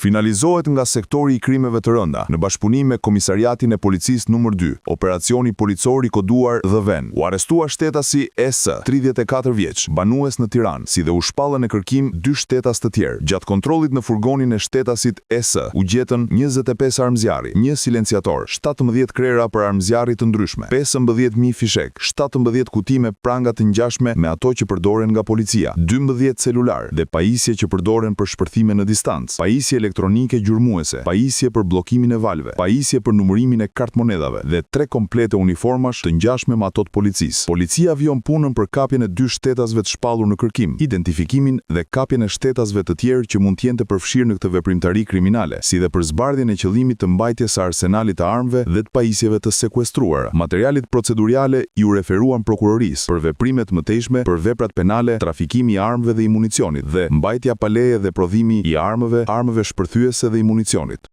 finalizohet nga sektori i krimeve të rënda, në bashkëpunim me Komisariatin e Policisë nr. 2, operacioni policor i koduar The Ven. U arrestua shtetasi S, 34 vjeç, banues në Tiranë, si dhe u shpallën në kërkim 2 shtetas të tjerë. Gjatë kontrollit në furgonin e shtetasit S, u gjetën 25 armëzjarri, 1 silenciator, 17 krera për armëzjarri të ndryshme, 15.000 fishek, 17 kuti me pranga të ngjashme me ato që përdoren nga policia, 12 celular dhe pajisje që përdoren për shpërthime në distancë, pajisje elektronike gjurmuese, pajisje për bllokimin e valve, pajisje për numërimin e kartmonedhave dhe 3 komplete uniformash të ngjashme me ato të policisë. Policia vion punën për kapjen e 2 shtetasve të shpallur në kërkim, identifikimin dhe kapjen e shtetasve të tjerë që mund të jenë të përfshirë në këtë veprimtari kriminale, si dhe për zbardhjen e qëllimit të mbajtjes së arsenalit të armëve dhe të pajisjeve të sekuestruara. Materialet proceduriale ju referuan prokurorisë për veprimet mëtejshme, për veprat penale, trafikimi i armëve dhe i municionit dhe mbajtja pa leje dhe prodhimi i armëve shpërthyese dhe i municionit.